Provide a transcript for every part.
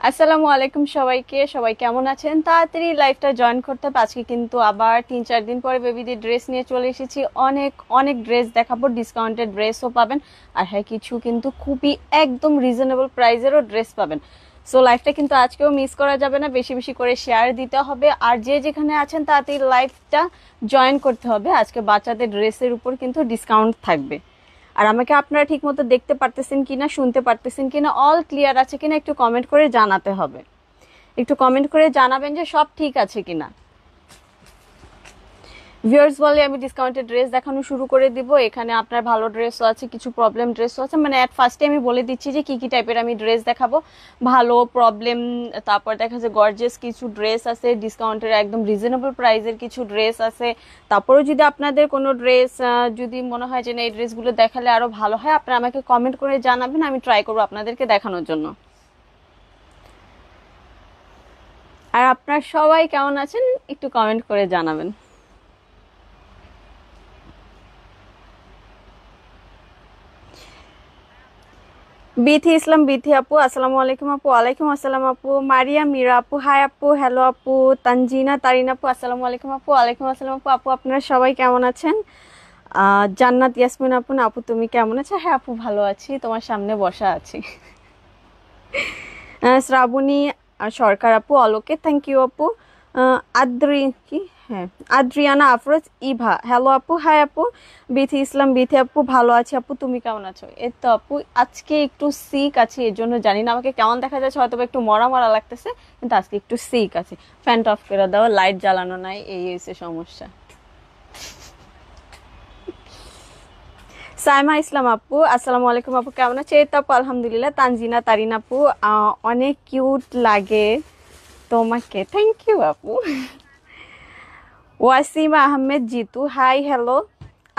আসসালামু আলাইকুম সবাইকে। সবাই কেমন আছেন? তাড়াতাড়ি লাইভটা জয়েন করতে হবে। আজকে কিন্তু আবার 3-4 দিন পরে বেবিদের ড্রেস নিয়ে চলে এসেছি। অনেক অনেক ড্রেস দেখাবো, ডিসকাউন্টেড ড্রেসও পাবেন। আর হ্যাঁ, কিছু কিন্তু খুবই একদম রিজনেবল প্রাইসেরও ড্রেস পাবেন। সো লাইভটা কিন্তু আজকেও মিস করা যাবে না, বেশি বেশি করে শেয়ার দিতে হবে। আর যে যেখানে আছেন তাড়াতাড়ি লাইভটা জয়েন করতে হবে। আজকে বাচ্চাদের ড্রেসের উপর কিন্তু ডিসকাউন্ট থাকবে। আর আমাকে আপনারা ঠিক মতো দেখতে পারতেছেন কিনা, শুনতে পারতেছেন কিনা, অল ক্লিয়ার আছে কিনা একটু কমেন্ট করে জানাতে হবে। একটু কমেন্ট করে জানাবেন যে সব ঠিক আছে কিনা। ভিউয়ার্স বলে আমি ডিসকাউন্টেড ড্রেস দেখানো শুরু করে দিব। এখানে আপনার ভালো ড্রেসও আছে, কিছু প্রবলেম ড্রেসও আছে। মানে অ্যাট ফার্স্টে আমি বলে দিচ্ছি যে কি কি টাইপের আমি ড্রেস দেখাবো। ভালো, প্রবলেম, তারপর দেখা যায় গর্জিয়াস কিছু ড্রেস আছে, ডিসকাউন্টের একদম রিজনেবল প্রাইসের কিছু ড্রেস আছে। তারপরেও যদি আপনাদের কোনো ড্রেস যদি মনে হয় যে না এই ড্রেসগুলো দেখালে আরো ভালো হয়, আপনারা আমাকে কমেন্ট করে জানাবেন, আমি ট্রাই করবো আপনাদেরকে দেখানোর জন্য। আর আপনারা সবাই কেমন আছেন একটু কমেন্ট করে জানাবেন। বিথি ইসলাম, বিথি আপু আসসালামু আলাইকুম আপু। ওয়ালাইকুম আসসালাম আপু। মারিয়া মীরা আপু হাই আপু, হ্যালো আপু। তানজিনা তারিন আপু আসসালামু আলাইকুম আপু। ওয়ালাইকুম আসসালাম আপু। আপু আপনারা সবাই কেমন আছেন? জান্নাত ইয়াসমিন আপু, না আপু তুমি কেমন আছো? হ্যাঁ আপু ভালো আছি, তোমার সামনে বসা আছি। শ্রাবণী সরকার আপু, অলোকে থ্যাংক ইউ আপু। আদ্রি কি, হ্যাঁ আদ্রিয়ানা আফরোজ ইভা, হ্যালো আপু, হাই আপু। বিথি ইসলাম, বিথি আপু ভালো আছি আপু, তুমি কেমন আছো? এই তো আপু আজকে একটু সিক আছি, এর জন্য জানি না আমাকে কেমন দেখা যাচ্ছে, হয়তো একটু মরা মরা লাগতেছে, কিন্তু আজকে একটু সিক আছে। ফ্যানটা অফ করে দাও, লাইট জ্বালানো নাই, এই হচ্ছে সমস্যা। সাইমা ইসলাম আপু আসসালামু আলাইকুম আপু, কেমন আছে? এই তো আপু আলহামদুলিল্লাহ। তানজিনা তারিন আপু অনেক কিউট লাগে তোমাকে, থ্যাংক ইউ আপু। Wasima Ahmed Jitu, hi hello.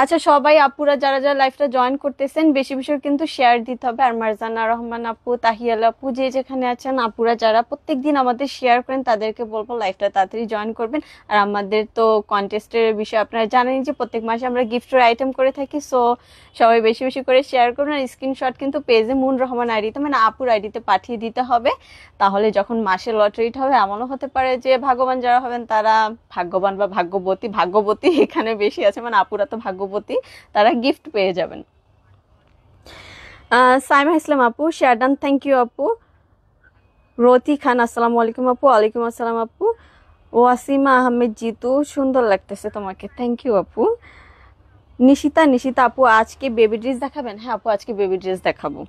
আচ্ছা সবাই আপুরা যারা যারা লাইভটা জয়েন করতেছেন বেশি বেশি কিন্তু শেয়ার দিতে হবে। আর মারজানা রহমান আপু, তাহিয়াল আপু, যে যেখানে আছেন আপুরা যারা প্রত্যেকদিন আমাদের শেয়ার করেন তাদেরকে বলবো লাইভটা তাড়াতাড়ি জয়েন করবেন। আর আমাদের তো কন্টেস্টের বিষয়ে আপনারা জানেন যে প্রত্যেক মাসে আমরা গিফটের আইটেম করে থাকি। সো সবাই বেশি বেশি করে শেয়ার করুন। আর স্ক্রিনশট কিন্তু পেজে মুন রহমান আইডিতে, মানে আপুর আইডিতে পাঠিয়ে দিতে হবে। তাহলে যখন মাসে লটারিটা হবে, এমনও হতে পারে যে ভাগ্যবান যারা হবেন তারা, ভাগ্যবান বা ভাগ্যবতী, ভাগ্যবতী এখানে বেশি আছে, মানে আপুরা তো ভাগ্যবতী, তারা গিফট পেয়ে যাবেন। সাইমা ইসলাম আপু শেয়ার ডান, থ্যাংক ইউ আপু। রতি খান আসসালামু আলাইকুম আপু। ওয়ালাইকুম আসসালাম আপু। ওয়াসিমা আহমেদ জিতু, সুন্দর লাগতেছে তোমাকে, থ্যাংক ইউ আপু। নিশিতা, নিশিতা আপু আজকে বেবি ড্রেস দেখাবেন? হ্যাঁ আপু আজকে বেবি ড্রেস দেখাবো।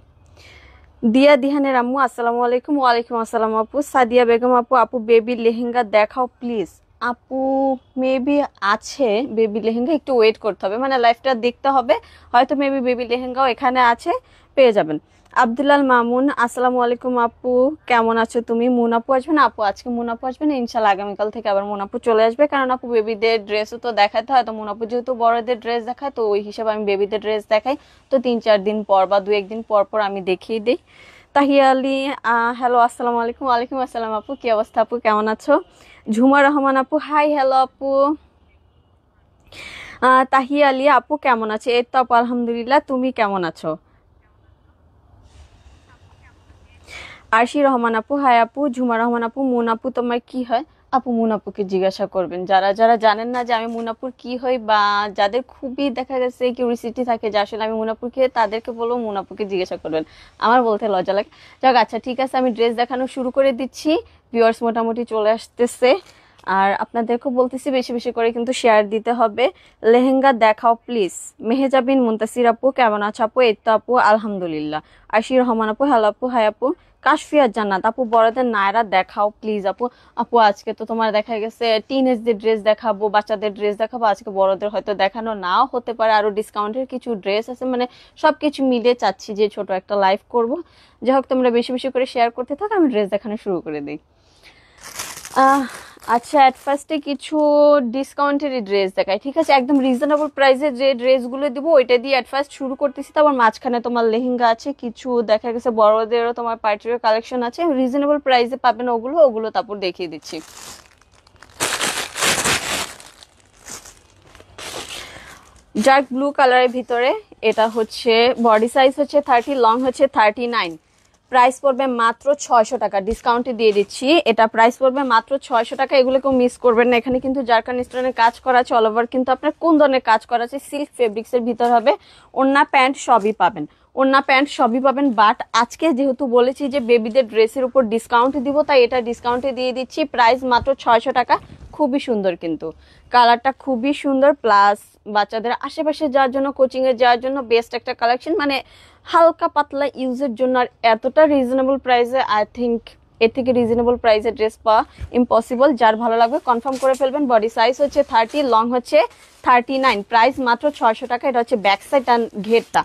দিয়া দিহানের আম্মু আসসালামু আলাইকুম। ওয়ালাইকুম আসসালাম আপু। সাদিয়া বেগম আপু, আপু বেবি লেহেঙ্গা দেখাও প্লিজ। আপু মেবি আছে বেবি লেহেঙ্গা, একটু ওয়েট করতে হবে, মানে লাইফটা দেখতে হবে। হয়তো মেবি বেবি লেহেঙ্গাও এখানে আছে, পেয়ে যাবেন। আব্দুল্লাল মামুন আসসালামু আলাইকুম আপু, কেমন আছো তুমি? মুন আপু আসবে না? আপু আজকে মুন আপু আসবে না, ইনশাল্লাহ আগামীকাল থেকে আবার মুন আপু চলে আসবে, কারণ আপু বেবিদের ড্রেসও তো দেখাতে হয়। তো মুন আপু যেহেতু বড়দের ড্রেস দেখায়, তো ওই হিসাবে আমি বেবিদের ড্রেস দেখাই। তো 3-4 দিন পর বা 2-1 দিন পর পর আমি দেখিয়ে দিই। তাহিয়া আলী হ্যালো আসসালামু আলাইকুম। ওয়ালাইকুম আসসালাম আপু, কি অবস্থা আপু, কেমন আছো? ঝুমা রহমান আপু হাই হ্যালো আপু। তাহিয়া আলী আপু কেমন আছে? এই তো আপু আলহামদুলিল্লাহ, তুমি কেমন আছো? আরশি রহমান আপু হাই আপু। ঝুমা রহমান আপু, মুন আপু তোমার কি হয়? আপু মুন আপুকে জিজ্ঞাসা করবেন, যারা যারা জানেন না যে আমি মুনাপুর কি হই, বা যাদের খুবই দেখা গেছে কিউরিসিটি থাকে যে আসলে আমি মুনাপুরকে, তাদেরকে বলবো মুনাপুকে জিজ্ঞাসা করবেন, আমার বলতে লজ্জা লাগে। যাক আচ্ছা ঠিক আছে, আমি ড্রেস দেখানো শুরু করে দিচ্ছি। ভিউয়ার্স মোটামুটি চলে আসতেছে। আর আপনাদেরকেও বলতেছি বেশি বেশি করে কিন্তু শেয়ার দিতে হবে। লেহেঙ্গা দেখাও প্লিজ। মেহেজাবিন মুন্তাসির আপু কেমন আছো আপু? এই তো আপু আলহামদুলিল্লাহ। আশি রহমান আপু হ্যালো আপু, হাই আপু। কাশফিয়া জান্নাত আপু বড়দের নায়রা দেখাও প্লিজ আপু। আপু আজকে তো তোমার দেখা গেছে টিনেজদের ড্রেস দেখাবো, বাচ্চাদের ড্রেস দেখাবো, আজকে বড়দের হয়তো দেখানো নাও হতে পারে, আরো ডিসকাউন্টের কিছু ড্রেস আছে, মানে সবকিছু মিলিয়ে চাচ্ছি যে ছোট একটা লাইভ করব। যাই হোক তোমরা বেশি বেশি করে শেয়ার করতে থাকো, আমি ড্রেস দেখানো শুরু করে দিই। আহ আচ্ছা অ্যাট ফার্স্টে কিছু ডিসকাউন্টের ড্রেস দেখাই, ঠিক আছে? একদম রিজনেবল প্রাইসে যে ড্রেসগুলো দিব ওইটা দিয়ে অ্যাট ফার্স্ট শুরু করতেছি। তারপর মাঝখানে তোমার লেহেঙ্গা আছে, কিছু দেখা গেছে বড়দেরও তোমার পার্টির কালেকশন আছে, রিজনেবল প্রাইসে পাবেন ওগুলো ওগুলো তারপর দেখিয়ে দিচ্ছি। ডার্ক ব্লু কালারের ভিতরে, এটা হচ্ছে বডি সাইজ হচ্ছে 30, লং হচ্ছে 39। প্রাইস পড়বে মাত্র 600 টাকা, ডিসকাউন্টে দিয়ে দিচ্ছি। এটা প্রাইস পড়বে মাত্র 600 টাকা। এগুলো কেউ মিস করবেন না। এখানে কিন্তু জারকান স্টোনের কাজ করা আছে, অল ওভার কিন্তু আপনার কোন ধরনের কাজ করা আছে, সিল্ক ফেব্রিক্স এর ভিতর হবে। ওড়না প্যান্ট সবই পাবেন, ওড়না প্যান্ট সবই পাবেন। বাট আজকে যেহেতু বলেছি যে বেবিদের ড্রেসের উপর ডিসকাউন্ট দিব, তাই এটা ডিসকাউন্টে দিয়ে দিচ্ছি। প্রাইস মাত্র 600 টাকা। খুবই সুন্দর, কিন্তু কালারটা খুবই সুন্দর। প্লাস বাচ্চাদের আশেপাশে যাওয়ার জন্য, কোচিং এ যাওয়ার জন্য বেস্ট একটা কালেকশন, মানে হালকা পাতলা ইউজের জন্য। আর এতটা রিজনেবল প্রাইসে, আই থিঙ্ক এর থেকে রিজনেবল প্রাইসে ড্রেস পাওয়া ইম্পসিবল। যার ভালো লাগবে কনফার্ম করে ফেলবেন। বডি সাইজ হচ্ছে 30, লং হচ্ছে 39, প্রাইস মাত্র 600 টাকা। এটা হচ্ছে ব্যাক সাইড আর ঘেরটা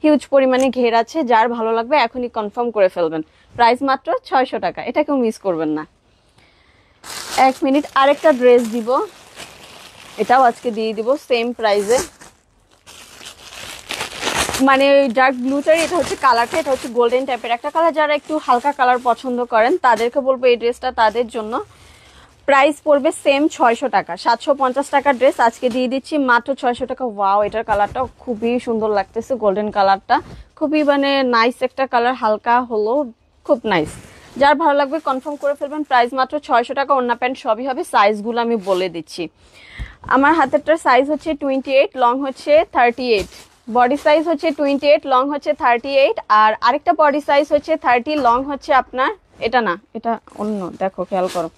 হিউজ পরিমাণে ঘের আছে। যার ভালো লাগবে এখনই কনফার্ম করে ফেলবেন। প্রাইস মাত্র 600 টাকা, এটা কেউ মিস করবেন না। 1 মিনিট, আরেকটা ড্রেস দিব, এটাও আজকে দিয়ে দিব সেম প্রাইসে। মানে ডার্ক ব্লুটার, এটা হচ্ছে কালারটা, এটা হচ্ছে গোল্ডেন টাইপের একটা কালার। যারা একটু হালকা কালার পছন্দ করেন তাদেরকে বলবো এই ড্রেসটা তাদের জন্য। প্রাইস পড়বে সেম 600 টাকা। 750 টাকার ড্রেস আজকে দিয়ে দিচ্ছি মাত্র 600 টাকা। ওয়াও, এটার কালারটা খুবই সুন্দর লাগতেছে, গোল্ডেন কালারটা খুবই মানে নাইস একটা কালার, হালকা হলো খুব নাইস। যার ভালো লাগবে কনফার্ম করে ফেলবেন। প্রাইস মাত্র 600 টাকা। ওড়না প্যান্ট সবই হবে। সাইজগুলো আমি বলে দিচ্ছি। আমার হাতেরটার সাইজ হচ্ছে 28, লং হচ্ছে 38। বডি সাইজ হচ্ছে 28, লং হচ্ছে 38। আর আরেকটা বডি সাইজ হচ্ছে 30, লং হচ্ছে আপনার, এটা না, এটা অন্য, দেখো খেয়াল করো।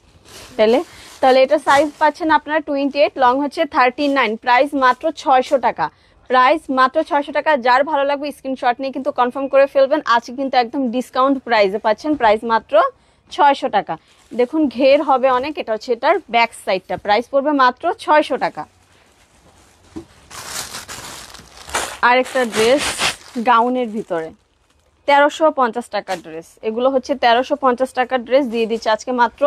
তাহলে এটা সাইজ পাচ্ছেন আপনার 28, লং হচ্ছে 39। প্রাইস মাত্র 600 টাকা। প্রাইস মাত্র 600 টাকা। যার ভালো লাগবে স্ক্রিনশট নিয়ে কিন্তু কনফার্ম করে ফেলবেন। আজকে কিন্তু একদম ডিসকাউন্ট প্রাইসে পাচ্ছেন। প্রাইস মাত্র 600 টাকা। দেখুন ঘের হবে অনেক। এটা হচ্ছে এটার ব্যাক সাইডটা। প্রাইস পড়বে মাত্র 600 টাকা। আরেকটা ড্রেস গাউনের ভিতরে 1350 টাকার ড্রেস। এগুলো হচ্ছে 1350 টাকার ড্রেস দিয়ে দিচ্ছে আজকে মাত্র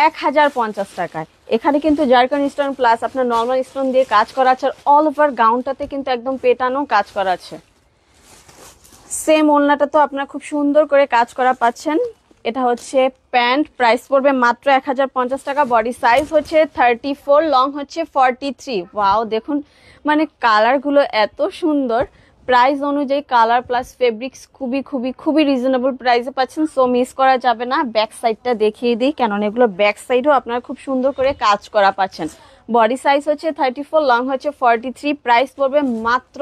1050 টাকায়। এখানে কিন্তু জারকান স্টোন প্লাস আপনার নর্মাল স্টোন দিয়ে কাজ করা আছে। অল ওভার গাউনটাতে কিন্তু একদম পেটানো কাজ করা আছে। সেম ওড়নাটা তো আপনার খুব সুন্দর করে কাজ করা পাচ্ছেন। এটা হচ্ছে প্যান্ট। প্রাইস পড়বে মাত্র 1050 টাকা। বডি সাইজ হচ্ছে 34, লং হচ্ছে 43। ওয়াও, দেখুন মানে কালারগুলো এত সুন্দর। প্রাইস অনুযায়ী কালার প্লাস ফেব্রিক্স খুবই খুবই খুবই রিজনেবল প্রাইসে পাচ্ছেন। সো মিস করা যাবে না। ব্যাক সাইডটা দেখিয়ে দিই, কেননা এগুলো ব্যাক সাইডও আপনারা খুব সুন্দর করে কাজ করা পাচ্ছেন। বডি সাইজ হচ্ছে 34, লং হচ্ছে 43। প্রাইস পড়বে মাত্র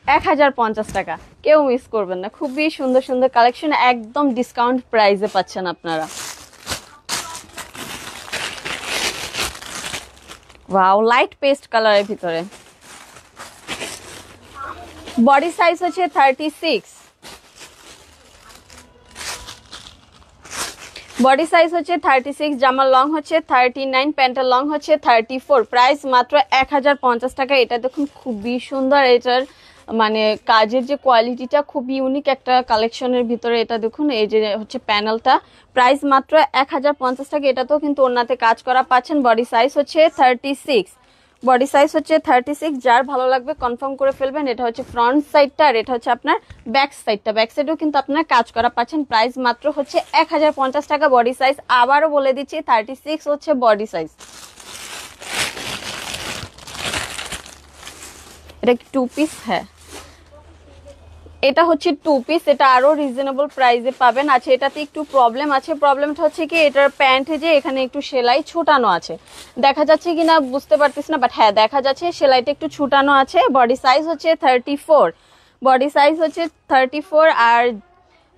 1050 টাকা। কেউ মিস করবেন না। খুবই সুন্দর সুন্দর কালেকশন, একদম ডিসকাউন্ট প্রাইসে পাচ্ছেন আপনারা। ওয়াও, লাইট পেস্ট কালারের ভিতরে। বডি সাইজ হচ্ছে 36, বডি সাইজ হচ্ছে 36, জামার লং হচ্ছে 39, প্যান্টের লং হচ্ছে 34। প্রাইস মাত্র 1050 টাকা। এটা দেখুন খুবই সুন্দর। এটার মানে কাজের যে কোয়ালিটিটা খুব ইউনিক একটা কালেকশনের ভিতরে। এটা দেখুন, এই যে হচ্ছে প্যানেলটা। প্রাইস মাত্র 1050 টাকা। এটাতেও কিন্তু ওড়নাতে কাজ করা পাচ্ছেন। বডি সাইজ হচ্ছে 36, বডি সাইজ হচ্ছে 36। যার ভালো লাগবে কনফার্ম করে ফেলবেন। এটা হচ্ছে ফ্রন্ট সাইডটা, আর এটা হচ্ছে আপনার ব্যাক সাইডটা। ব্যাক সাইডেও কিন্তু আপনার কাজ করা পাচ্ছেন। প্রাইস মাত্র হচ্ছে 1050 টাকা। বডি সাইজ আবারও বলে দিচ্ছি 36 হচ্ছে বডি সাইজ। এটা কি 2 পিস? হ্যাঁ, এটা হচ্ছে 2 পিস। এটা আরো রিজনেবল প্রাইসে পাবেন। আচ্ছা, এটাতে একটু প্রবলেম আছে। প্রবলেমটা হচ্ছে কি, এটার প্যান্টে যে এখানে একটু সেলাই ছুটানো আছে, দেখা যাচ্ছে কিনা বুঝতে পারতেছি না, বাট হ্যাঁ দেখা যাচ্ছে সেলাইটা একটু ছুটানো আছে। বডি সাইজ হচ্ছে 34, বডি সাইজ হচ্ছে 34। আর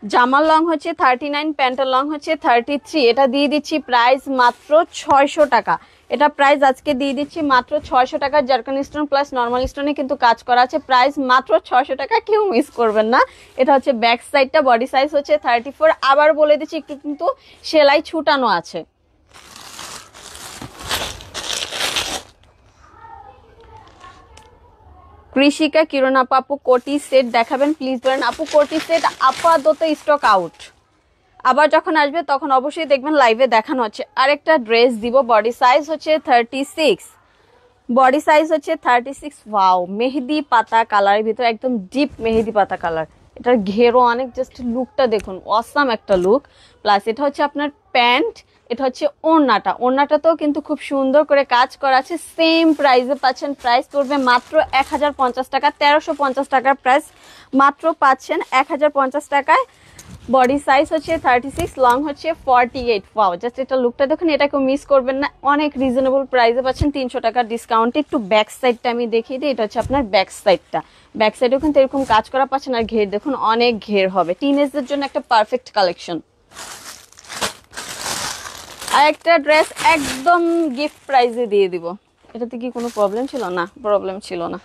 জামার লং হচ্ছে 39, প্যান্টের লং হচ্ছে 33। এটা দিয়ে দিচ্ছি প্রাইস মাত্র 600 টাকা। এটা প্রাইস আজকে দিয়ে দিচ্ছি মাত্র 600 টাকা। জারকান স্টোন প্লাস নর্মাল স্টোনে কিন্তু কাজ করা আছে। প্রাইস মাত্র 600 টাকা। কেউ মিস করবেন না। এটা হচ্ছে ব্যাক সাইডটা। বডি সাইজ হচ্ছে 34। আবার বলে দিচ্ছি একটু কিন্তু সেলাই ছুটানো আছে। কৃষিকা কিরণ আপু কোটি সেট দেখাবেন প্লিজ। বলেন আপু, কোটি সেট আপাতত স্টক আউট। আবার যখন আসবে তখন অবশ্যই দেখবেন লাইভে দেখানো হচ্ছে। আরেকটা ড্রেস দিব। বডি সাইজ হচ্ছে 36, বডি সাইজ হচ্ছে 36। ওয়াও, মেহেদি পাতা কালারের ভিতরে, একদম ডিপ মেহেদি পাতা কালার। এটার ঘেরও অনেক, জাস্ট লুকটা দেখুন, অসাম একটা লুক। প্লাস এটা হচ্ছে আপনার প্যান্ট, এটা হচ্ছে ওড়নাটা, ওড়নাটাতেও কিন্তু খুব সুন্দর করে কাজ করা আছে, সেম প্রাইসে পাচ্ছেন। প্রাইস পড়বে মাত্র 1050 টাকা, 1350 টাকার প্রাইস মাত্র পাচ্ছেন 1050 টাকায়। বডি সাইজ হচ্ছে 36, লং হচ্ছে 48। ওয়াও, জাস্ট এটা লুকটা দেখুন, এটা কেউ মিস করবেন না, অনেক রিজনেবল প্রাইসে পাচ্ছেন 300 টাকার ডিসকাউন্টে। একটু ব্যাক সাইডটা আমি দেখিয়ে দিই, এটা হচ্ছে আপনার ব্যাক সাইডটা। ব্যাক সাইডেও কিন্তু এরকম কাজ করা পাচ্ছেন, আর ঘের দেখুন অনেক ঘের হবে, টিনেজদের জন্য একটা পারফেক্ট কালেকশন। আর একটা ড্রেস একদম গিফট প্রাইসে দিয়ে দিব, এটাতে কি কোনো প্রবলেম ছিল? না, প্রবলেম ছিল না,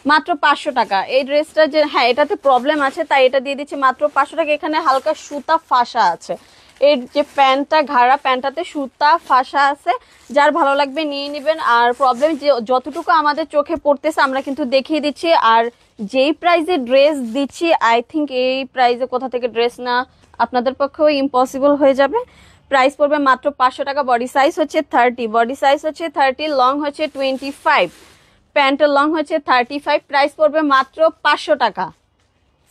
মাত্র 500 টাকা। এই ড্রেসটা যে, হ্যাঁ এটাতে প্রবলেম আছে তাই এটা দিয়ে দিচ্ছি মাত্র 500 টাকা। এখানে হালকা সুতা ফাঁসা আছে, এর যে প্যান্টটা, ঘাড়া প্যান্টটাতে সুতা ফাঁসা আছে, যার ভালো লাগবে নিয়ে নেবেন। আর প্রবলেম যে যতটুকু আমাদের চোখে পড়তেছে আমরা কিন্তু দেখিয়ে দিচ্ছি, আর যেই প্রাইসে ড্রেস দিচ্ছি আই থিঙ্ক এই প্রাইসে কোথা থেকে ড্রেস না আপনাদের পক্ষেও ইম্পসিবল হয়ে যাবে। প্রাইস পড়বে মাত্র 500 টাকা। বডি সাইজ হচ্ছে 30, বডি সাইজ হচ্ছে 30, লং হচ্ছে 25, প্যান্টের লং হচ্ছে 35। প্রাইস পড়বে মাত্র 500 টাকা।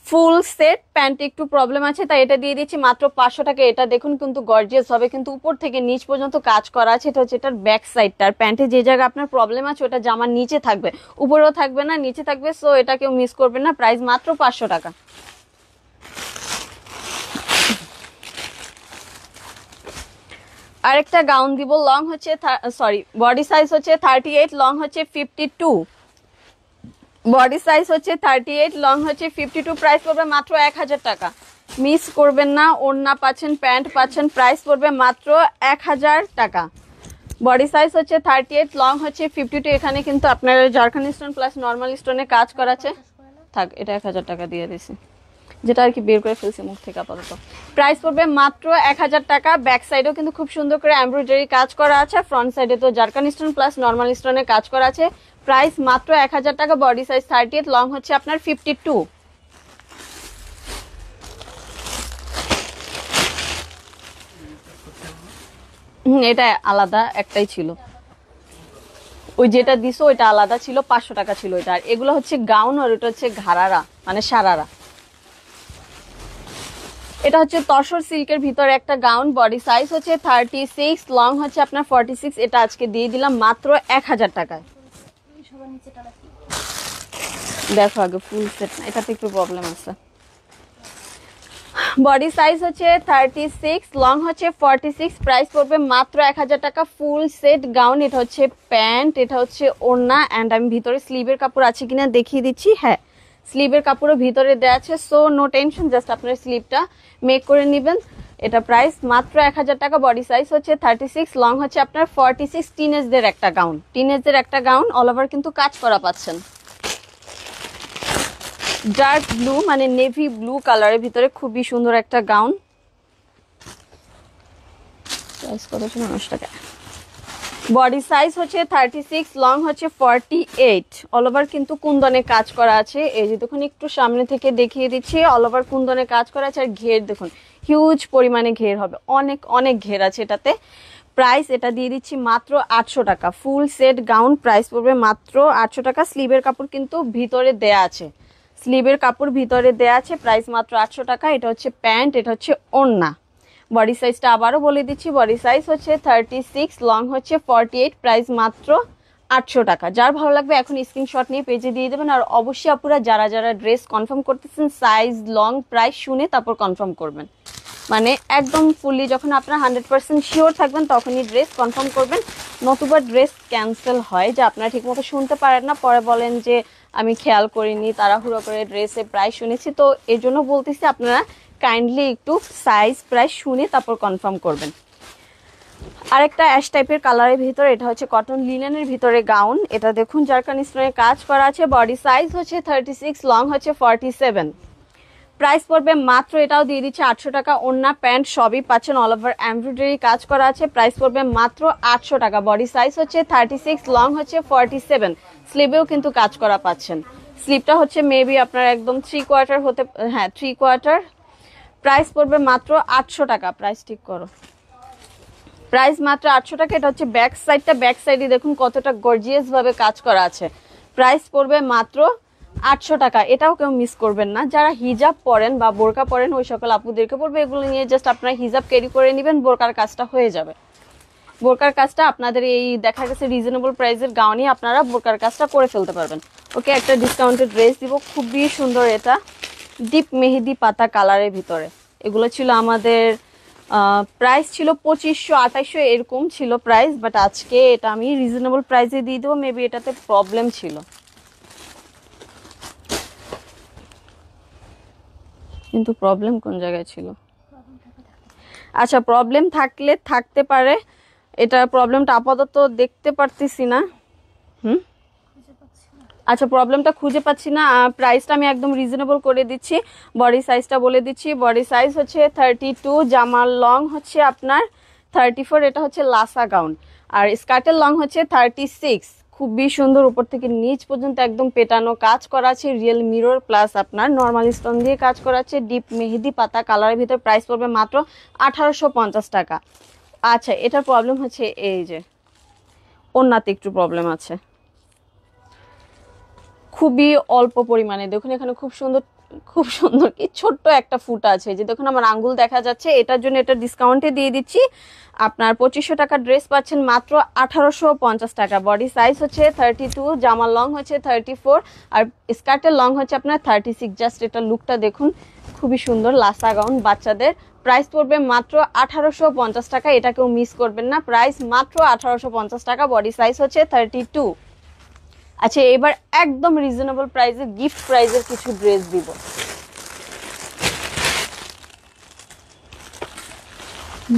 ফুল সেট, প্যান্ট একটু প্রবলেম আছে তাই এটা দিয়ে দিচ্ছি মাত্র 500 টাকা। এটা দেখুন কিন্তু গর্জিয়াস হবে, কিন্তু উপর থেকে নিচ পর্যন্ত কাজ করা আছে। এটা হচ্ছে এটার ব্যাক সাইডটা। আর প্যান্টে যে জায়গায় আপনার প্রবলেম আছে ওটা জামার নিচে থাকবে, উপরেও থাকবে না, নিচে থাকবে, সো এটা কেউ মিস করবেন না। প্রাইস মাত্র 500 টাকা। আরেকটা গাউন দিব, লং হচ্ছে সরি, বডি সাইজ হচ্ছে 38, লং হচ্ছে 52, বডি সাইজ হচ্ছে 38, লং হচ্ছে 52। প্রাইস পড়বে মাত্র 1000 টাকা, মিস করবেন না। ওড়না পাচ্ছেন, প্যান্ট পাচ্ছেন, প্রাইস পড়বে মাত্র 1000 টাকা। বডি সাইজ হচ্ছে 38, লং হচ্ছে 52। এখানে কিন্তু আপনার ঝাড়খান্ড স্টোন প্লাস নর্মাল স্টোনে কাজ করাছে। থাক, এটা 1000 টাকা দিয়ে দিছি, যেটা আর কি বের করে ফেলছি মুখ থেকে আপাতত। প্রাইস পড়বে মাত্র 1000 টাকা। ব্যাক সাইডেও কিন্তু খুব সুন্দর করে এমব্রয়ডারি কাজ করা আছে, ফ্রন্ট সাইডে তো ঝাড়খান্ড স্টোন প্লাস নর্মাল স্টোনে কাজ করা আছে। প্রাইস মাত্র 1000 টাকা। বডি সাইজ 38, লং হচ্ছে আপনার 52। এটা আলাদা একটাই ছিল, ওই যেটা দিছো ওইটা আলাদা ছিল, 500 টাকা ছিল এটা। আর এগুলো হচ্ছে গাউন, আর এটা হচ্ছে ঘাড়ারা মানে সারারা। এটা হচ্ছে তসর সিল্কের ভিতরে একটা গাউন, বডি সাইজ হচ্ছে 36, লং হচ্ছে আপনার 46। এটা আজকে দিয়ে দিলাম মাত্র 1000 টাকায়। দেখো আগে ফুল সেট না, এটাতে একটু প্রবলেম আছে। বডি সাইজ হচ্ছে 36, লং হচ্ছে 46। প্রাইস পড়বে মাত্র 1000 টাকা। ফুল সেট গাউন, এটা হচ্ছে প্যান্ট, এটা হচ্ছে ওড়না, অ্যান্ড আমি ভিতরে স্লিভের কাপড় আছে কিনা দেখিয়ে দিচ্ছি। হ্যাঁ, স্লিভের কাপড়ও ভিতরে দেওয়া আছে, সো নো টেনশন, জাস্ট আপনার স্লিভটা মেক করে নেবেন। এটা প্রাইস মাত্র 1000 টাকা। বডি সাইজ হচ্ছে 36, লং হচ্ছে আপনার 46। টিনেজদের একটা গাউন, টিনেজদের একটা গাউন, অল ওভার কিন্তু কাজ করা পাচ্ছেন। ডার্ক ব্লু মানে নেভি ব্লু কালারের ভিতরে খুবই সুন্দর একটা গাউন। প্রাইস কত ছিল? 9 টাকা। বডি সাইজ হচ্ছে 36, লং হচ্ছে 48। অল ওভার কিন্তু কুন্দনে কাজ করা আছে, এই যে দেখুন একটু সামনে থেকে দেখিয়ে দিচ্ছি, অল ওভার কুন্দনে কাজ করা আছে। আর ঘের দেখুন, হিউজ পরিমাণে ঘের হবে, অনেক অনেক ঘের আছে এটাতে। প্রাইস এটা দিয়ে দিচ্ছি মাত্র 800 টাকা। ফুল সেট গাউন, প্রাইস পড়বে মাত্র 800 টাকা। স্লিভের কাপড় কিন্তু ভিতরে দেয়া আছে, স্লিভের কাপড় ভিতরে দেয়া আছে। প্রাইস মাত্র 800 টাকা। এটা হচ্ছে প্যান্ট, এটা হচ্ছে ওড়না। বডি সাইজটা আবারও বলে দিচ্ছি, বডি সাইজ হচ্ছে 36, লং হচ্ছে 48। প্রাইস মাত্র 800 টাকা। যার ভালো লাগবে এখন স্ক্রিনশট নিয়ে পেজে দিয়ে দেবেন। আর অবশ্যই আপুরা যারা যারা ড্রেস কনফার্ম করতেছেন সাইজ, লং, প্রাইস শুনে তারপর কনফার্ম করবেন, মানে একদম ফুললি যখন আপনারা 100% শিওর থাকবেন তখনই ড্রেস কনফার্ম করবেন। নতুবা ড্রেস ক্যান্সেল হয়, যে আপনারা ঠিকমতো শুনতে পারেন না, পরে বলেন যে আমি খেয়াল করিনি, তাড়াহুড়ো করে ড্রেসের প্রাইস শুনেছি। তো এই জন্য বলতেছি আপনারা কাইন্ডলি একটু সাইজ প্রাইস শুনে তারপর কনফার্ম করবেন। আরেকটা অ্যাশ টাইপের কালারের ভিতরে, এটা হচ্ছে কটন লিনেনের ভিতরে গাউন। এটা দেখুন জারকান স্টোনে কাজ করা আছে। বডি সাইজ হচ্ছে 36, লং হচ্ছে 47। প্রাইস পড়বে মাত্র, এটাও দিয়ে দিচ্ছে 800 টাকা। ওড়না প্যান্ট সবই পাচ্ছেন, অল ওভার এমব্রয়ডারি কাজ করা আছে। প্রাইস পড়বে মাত্র 800 টাকা। বডি সাইজ হচ্ছে 36, লং হচ্ছে 47। স্লিভেও কিন্তু কাজ করা পাচ্ছেন। স্লিভটা হচ্ছে মেবি আপনার একদম 3/4 হতে, হ্যাঁ 3/4। প্রাইস পড়বে মাত্র 800 টাকা। প্রাইস ঠিক করো, প্রাইস মাত্র 800 টাকা। এটা হচ্ছে ব্যাক সাইডটা, ব্যাক সাইডে দেখুন কতটা গর্জিয়াস ভাবে কাজ করা আছে। প্রাইস পড়বে মাত্র 800 টাকা। এটাও কেউ মিস করবেন না, যারা হিজাব পরেন বা বোরকা পরেন ওই সকল আপুদেরকে পড়বে। এগুলো নিয়ে জাস্ট আপনারা হিজাব ক্যারি করে নেবেন, বোরকার কাজটা হয়ে যাবে। বোরকার কাজটা আপনাদের এই দেখা গেছে রিজনেবল প্রাইসের গাউনই আপনারা বোরকার কাজটা করে ফেলতে পারবেন। ওকে, একটা ডিসকাউন্টেড ড্রেস দিব, খুবই সুন্দর, এটা ডিপ মেহেদি পাতা কালারের ভিতরে। এগুলো ছিল আমাদের প্রাইস ছিল 2500 2800 এরকম ছিল প্রাইস, বাট আজকে এটা আমি রিজনেবল প্রাইসে দিয়ে দেবো। মেবি এটাতে প্রবলেম ছিল, কিন্তু প্রবলেম কোন জায়গায় ছিল? আচ্ছা, প্রবলেম থাকলে থাকতে পারে, এটা প্রবলেমটা আপাতত দেখতে পারতেছি না। আচ্ছা, প্রবলেমটা খুঁজে পাচ্ছি না। প্রাইসটা আমি একদম রিজনেবল করে দিচ্ছি। বডি সাইজটা বলে দিচ্ছি, বডি সাইজ হচ্ছে 32, জামার লং হচ্ছে আপনার 34, এটা হচ্ছে লাসা গাউন। আর স্কার্টের লং হচ্ছে 36। খুবই সুন্দর, উপর থেকে নিচ পর্যন্ত একদম পেটানো কাজ করা আছে, রিয়েল মিরর প্লাস আপনার নর্মাল স্টোন দিয়ে কাজ করা আছে, ডিপ মেহেদি পাতা কালারের ভিতর। প্রাইস পড়বে মাত্র 1850 টাকা। আচ্ছা, এটার প্রবলেম হচ্ছে এই যে ওড়নাতে একটু প্রবলেম আছে, খুবই অল্প পরিমাণে। দেখুন এখানে খুব সুন্দর খুব সুন্দর কি ছোট্ট একটা ফুট আছে, যে দেখুন আমার আঙ্গুল দেখা যাচ্ছে। এটার জন্য এটা ডিসকাউন্টে দিয়ে দিচ্ছি, আপনার 2500 টাকা ড্রেস পাচ্ছেন মাত্র 1850 টাকা। বডি সাইজ হচ্ছে 32, জামার লং হচ্ছে 34, আর স্কার্টের লং হচ্ছে আপনার 36। জাস্ট এটা লুকটা দেখুন, খুবই সুন্দর লাসা গাউন বাচ্চাদের। প্রাইস পড়বে মাত্র 1850 টাকা, এটা কেউ মিস করবেন না। প্রাইস মাত্র 1850 টাকা, বডি সাইজ হচ্ছে 32। আচ্ছা, এবার একদম রিজনেবল প্রাইসে গিফট প্রাইসের কিছু ড্রেস দিব।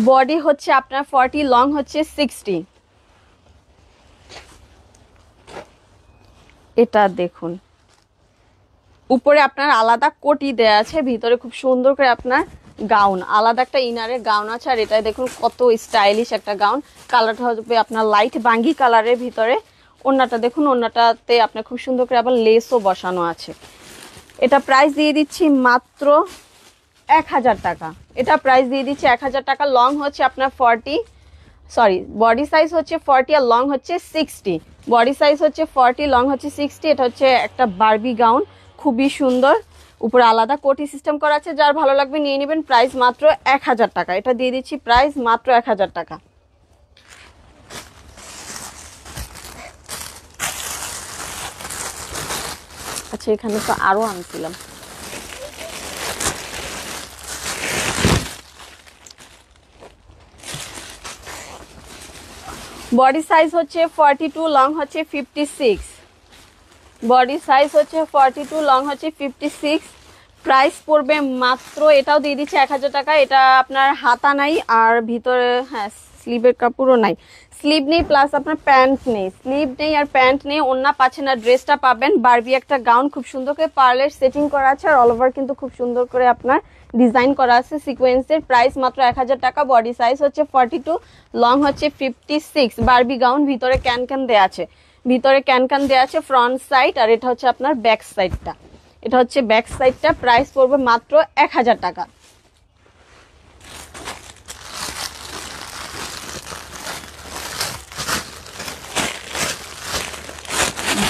বডি হচ্ছে আপনার 40, লং হচ্ছে 60। এটা দেখুন, উপরে আপনার আলাদা কোটি দেয়া আছে, ভিতরে খুব সুন্দর করে আপনার গাউন, আলাদা একটা ইনারের গাউন আছে। আর এটা দেখুন কত স্টাইলিশ একটা গাউন। কালারটা হবে আপনার লাইট বাঙ্গি কালারের ভিতরে। ওড়নাটা দেখুন, ওড়নাটাতে আপনার খুব সুন্দর করে আবার লেসও বসানো আছে। এটা প্রাইস দিয়ে দিচ্ছি মাত্র 1000 টাকা। এটা প্রাইস দিয়ে দিচ্ছি 1000 টাকা। লং হচ্ছে আপনার 40, সরি, বডি সাইজ হচ্ছে 40 আর লং হচ্ছে 60। বডি সাইজ হচ্ছে 40, লং হচ্ছে 60। এটা হচ্ছে একটা বারবি গাউন, খুবই সুন্দর, উপরে আলাদা কোটি সিস্টেম করা আছে। যার ভালো লাগবে নিয়ে নেবেন। প্রাইস মাত্র 1000 টাকা। এটা দিয়ে দিচ্ছি প্রাইস মাত্র 1000 টাকা। আচ্ছা, এখানে তো আরো আনছিলাম। বডি সাইজ হচ্ছে 42, লং হচ্ছে 56। বডি সাইজ হচ্ছে 42, লং হচ্ছে 56। প্রাইস পড়বে মাত্র, এটাও দিয়ে দিচ্ছে 1000 টাকা। এটা আপনার হাতা নাই আর ভিতরে হ্যাঁ স্লিভের কাপড়ও নাই, স্লিভ নেই প্লাস আপনার প্যান্ট নেই, স্লিভ নেই আর প্যান্ট নেই, ওড়না পাচ্ছেন না। ড্রেসটা পাবেন বারবি একটা গাউন, খুব সুন্দর করে পার্লের সেটিং করা আছে, আর অল ওভার কিন্তু খুব সুন্দর করে আপনার ডিজাইন করা আছে সিকোয়েন্সের। প্রাইস মাত্র 1000 টাকা। বডি সাইজ হচ্ছে 42, লং হচ্ছে 56। বারবি গাউন, ভিতরে ক্যান ক্যান দেওয়া আছে, ভিতরে ক্যান ক্যান দেওয়া আছে ফ্রন্ট সাইড, আর এটা হচ্ছে আপনার ব্যাক সাইডটা। এটা হচ্ছে ব্যাক সাইডটা। প্রাইস পড়বে মাত্র 1000 টাকা।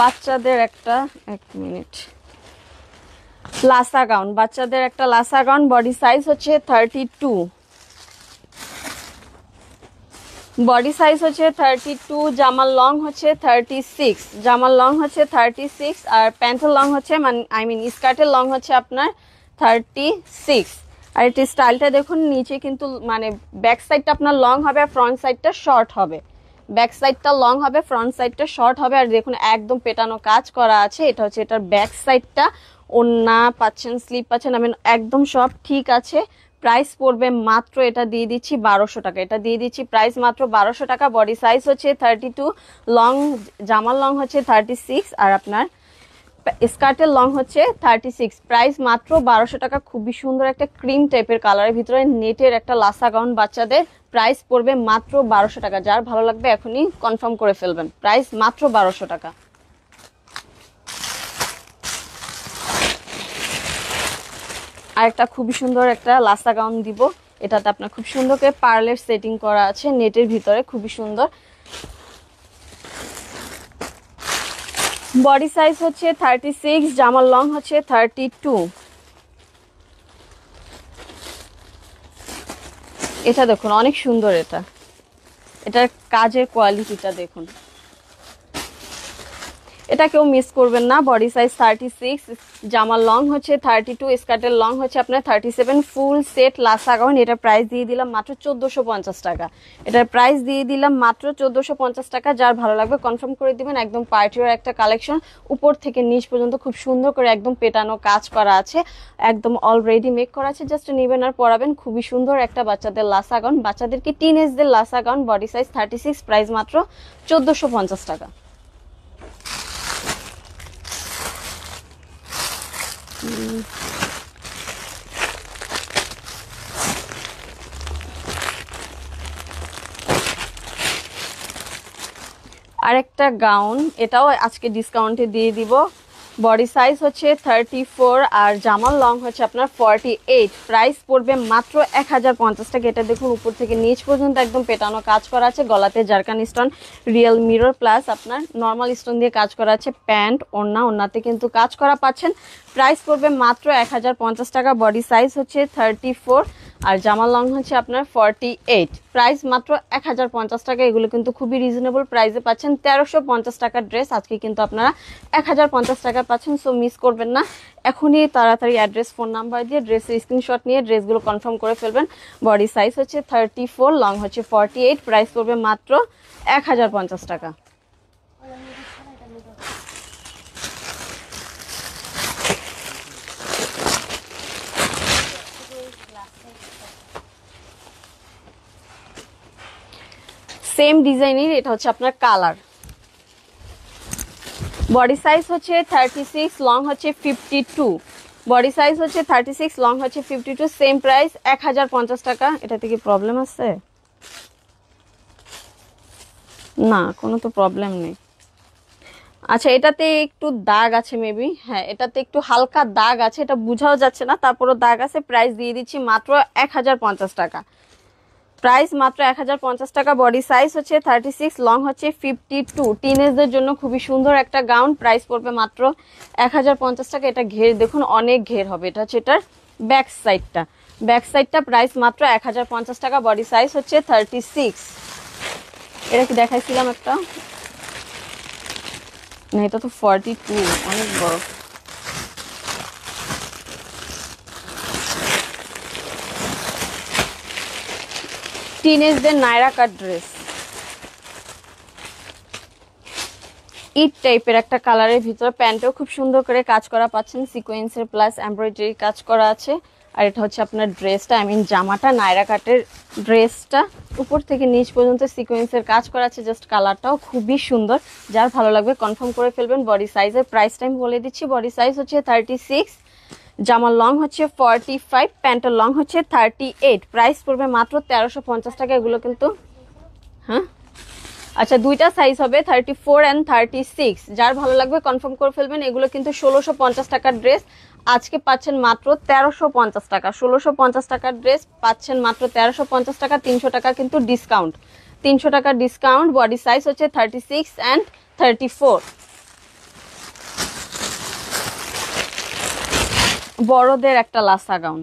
বাচ্চাদের একটা, এক মিনিট, লাসা গাউন, বাচ্চাদের একটা লাসা গাউন। বডি সাইজ হচ্ছে 32, বডি সাইজ হচ্ছে 32, জামার লং হচ্ছে 36, জামার লং হচ্ছে 36, আর প্যান্টের লং হচ্ছে স্কার্টের লং হচ্ছে আপনার 36। আর এটা স্টাইলটা দেখুন, নিচে কিন্তু মানে ব্যাক সাইডটা আপনার লং হবে আর ফ্রন্ট সাইডটা শর্ট হবে। ব্যাক সাইডটা লং হবে, ফ্রন্ট সাইডটা শর্ট হবে। আর দেখুন একদম পেটানো কাজ করা আছে। এটা হচ্ছে এটার ব্যাক সাইডটা। ওড়না পাচ্ছেন, স্লিপ পাচ্ছেন, একদম সব ঠিক আছে। প্রাইস পড়বে মাত্র, এটা দিয়ে দিচ্ছি 1200 টাকা। এটা দিয়ে দিচ্ছি প্রাইস মাত্র 1200 টাকা। বডি সাইজ হচ্ছে 32, লং, জামার লং হচ্ছে 36, আর আপনার স্কার্টের লং হচ্ছে 36। প্রাইস মাত্র 1200 টাকা। খুবই সুন্দর একটা ক্রিম টাইপের কালারের ভিতরে নেটের একটা লাসা গাউন বাচ্চাদের। প্রাইস পড়বে মাত্র 1200 টাকা। যার ভালো লাগবে এখনই কনফার্ম করে ফেলবেন। প্রাইস মাত্র 1200 টাকা। আর একটা খুবই সুন্দর একটা লাসা গাউন দিব। এটাতে আপনার খুব সুন্দর করে পার্লের সেটিং করা আছে নেটের ভিতরে, খুবই সুন্দর। বডি সাইজ হচ্ছে 36, জামার লং হচ্ছে 32। এটা দেখুন অনেক সুন্দর। এটা এটার কাজের কোয়ালিটিটা দেখুন, এটা কেউ মিস করবেন না। বডি সাইজ 36, জামার লং হচ্ছে 32, স্কার্টের লং হচ্ছে আপনার 37, ফুল সেট লাসা গাউন। এটার প্রাইস দিয়ে দিলাম মাত্র 1450 টাকা। এটার প্রাইস দিয়ে দিলাম মাত্র 1450 টাকা। যার ভালো লাগবে কনফার্ম করে দিবেন। একদম পার্টির একটা কালেকশন, উপর থেকে নিচ পর্যন্ত খুব সুন্দর করে একদম পেটানো কাজ করা আছে, একদম অলরেডি মেক করা আছে, জাস্ট নেবেন আর পরাবেন। খুবই সুন্দর একটা বাচ্চাদের লাসা গাউন, বাচ্চাদেরকে টিনেজদের লাসা গাউন, বডি সাইজ 36, প্রাইস মাত্র 1450 টাকা। আরেকটা গাউন, এটাও আজকে ডিসকাউন্টে দিয়ে দিব। বডি সাইজ হচ্ছে 34 আর জামার লং হচ্ছে আপনার 48, প্রাইস পড়বে মাত্র 1050 টাকা। এটা দেখুন উপর থেকে নিচ পর্যন্ত একদম পেটানো কাজ করা আছে, গলাতে zircon stone, real mirror plus আপনার নর্মাল স্টোন দিয়ে কাজ করা আছে। প্যান্ট ওড়নাতে কিন্তু কাজ করা পাচ্ছেন। প্রাইস পড়বে মাত্র 1050 টাকা। বডি সাইজ হচ্ছে 34 আর জামার লং হচ্ছে আপনার 48, প্রাইস মাত্র 1050 টাকা। এগুলো কিন্তু খুবই রিজনেবল প্রাইসে পাচ্ছেন। 1350 টাকার ড্রেস আজকে কিন্তু আপনারা 1050 টাকা পাচ্ছেন। সো মিস করবেন না, এখনই তাড়াতাড়ি অ্যাড্রেস ফোন নাম্বার দিয়ে ড্রেসের স্ক্রিনশট নিয়ে ড্রেসগুলো কনফার্ম করে ফেলবেন। বডি সাইজ হচ্ছে 34, লং হচ্ছে 48, প্রাইস পড়বে মাত্র 1050 টাকা। সেম ডিজাইনের, এটা হচ্ছে আপনার কালার। বডি সাইজ হচ্ছে 36, লং হচ্ছে 52, বডি সাইজ হচ্ছে 36, লং হচ্ছে 52, সেম প্রাইস 1050 টাকা। এটাতে কি প্রবলেম আছে? না, কোনো তো প্রবলেম নেই। আচ্ছা, এটাতে একটু দাগ আছে মেবি, হ্যাঁ এটাতে একটু হালকা দাগ আছে, এটা বোঝাও যাচ্ছে না, তারপরও দাগ আছে। প্রাইস দিয়ে দিচ্ছি মাত্র 1050 টাকা। প্রাইস মাত্র 1050 টাকা। বডি সাইজ হচ্ছে 36, লং হচ্ছে 52, টিনেজদের জন্য খুবই সুন্দর একটা গাউন। প্রাইস পড়বে মাত্র 1050 টাকা। এটা ঘের দেখুন, অনেক ঘের হবে। এটা হচ্ছে এটার ব্যাক সাইডটা, প্রাইস মাত্র 1050 টাকা। বডি সাইজ হচ্ছে 36। এটা কি দেখাইছিলাম একটা, না এটা তো 42, অনেক বড়। টিনেজদের নায়রা কাট ড্রেস, ইট টাইপের একটা কালারের ভিতর, প্যান্টেও খুব সুন্দর করে কাজ করা পাচ্ছেন, সিকোয়েন্সের প্লাস এমব্রয়ডারি কাজ করা আছে। আর এটা হচ্ছে আপনার ড্রেসটা, জামাটা, নায়রা কাটের ড্রেসটা, উপর থেকে নিচ পর্যন্ত সিকোয়েন্সের কাজ করা আছে। জাস্ট কালারটাও খুবই সুন্দর, যার ভালো লাগবে কনফার্ম করে ফেলবেন। বডি সাইজের প্রাইস টাইম বলে দিচ্ছি। বডি সাইজ হচ্ছে 36, জামার লং হচ্ছে 45, প্যান্টের লং হচ্ছে 38, প্রাইস পড়বে মাত্র 1350 টাকা। এগুলো কিন্তু হ্যাঁ আচ্ছা, দুইটা সাইজ হবে 34 অ্যান্ড 36, যার ভালো লাগবে কনফার্ম করে ফেলবেন। এগুলো কিন্তু 1650 টাকার ড্রেস, আজকে পাচ্ছেন মাত্র 1350 টাকা। 1650 টাকার ড্রেস পাচ্ছেন মাত্র 1350 টাকা। 300 টাকা কিন্তু ডিসকাউন্ট, 300 টাকার ডিসকাউন্ট। বডি সাইজ হচ্ছে 36 অ্যান্ড 34। বড়দের একটা লাসা গাউন,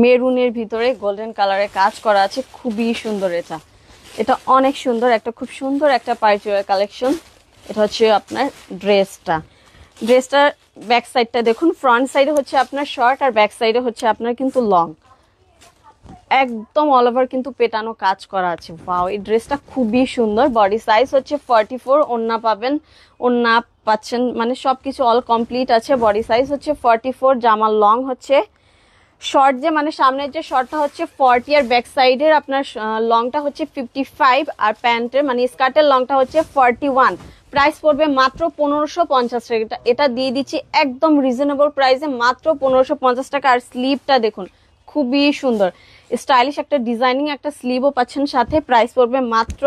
মেরুনের ভিতরে গোল্ডেন কালারে কাজ করা আছে, খুবই সুন্দর। এটা অনেক সুন্দর, একটা খুব সুন্দর একটা পার্টিওয়ার কালেকশন। এটা হচ্ছে আপনার ড্রেসটার ব্যাক সাইডটা দেখুন, ফ্রন্ট সাইডে হচ্ছে আপনার শর্ট আর ব্যাক সাইডে হচ্ছে আপনার কিন্তু লং, একদম অল ওভার কিন্তু পেটানো কাজ করা আছে। ওয়াও, এই ড্রেসটা খুবই সুন্দর। বডি সাইজ হচ্ছে 44, ওড়না পাচ্ছেন, মানে সবকিছু অল কমপ্লিট আছে। বডি সাইজ হচ্ছে 44, জামার লং হচ্ছে শর্ট, যে মানে সামনের যে শর্টটা হচ্ছে 40 আর ব্যাক সাইডের আপনার লংটা হচ্ছে 55, আর প্যান্টের মানে স্কার্টের লংটা হচ্ছে 41। প্রাইস পড়বে মাত্র 1550 টাকা। এটা দিয়ে দিচ্ছি একদম রিজনেবল প্রাইসে, মাত্র 1550 টাকা। আর স্লিভটা দেখুন, খুবই সুন্দর স্টাইলিশ একটা ডিজাইনিং একটা স্লিভও পাচ্ছেন সাথে। প্রাইস পড়বে মাত্র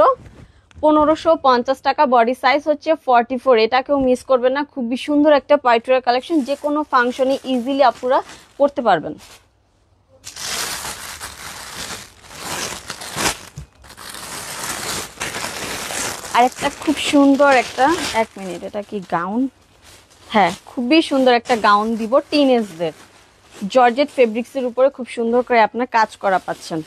1550 টাকা। বডি সাইজ হচ্ছে 44, এটা কেউ মিস করবেন না। খুবই সুন্দর একটা পার্টিওয়ার কালেকশন, যে কোনো ফাংশনে ইজিলি আপনারা পড়তে পারবেন। আর একটা খুব সুন্দর একটা, এক মিনিট, এটা কি গাউন? হ্যাঁ, খুবই সুন্দর একটা গাউন দিব টিনেজদের। জর্জেট ফেব্রিক্সের উপরে খুব সুন্দর করে আপনার কাজ করা পাচ্ছেন।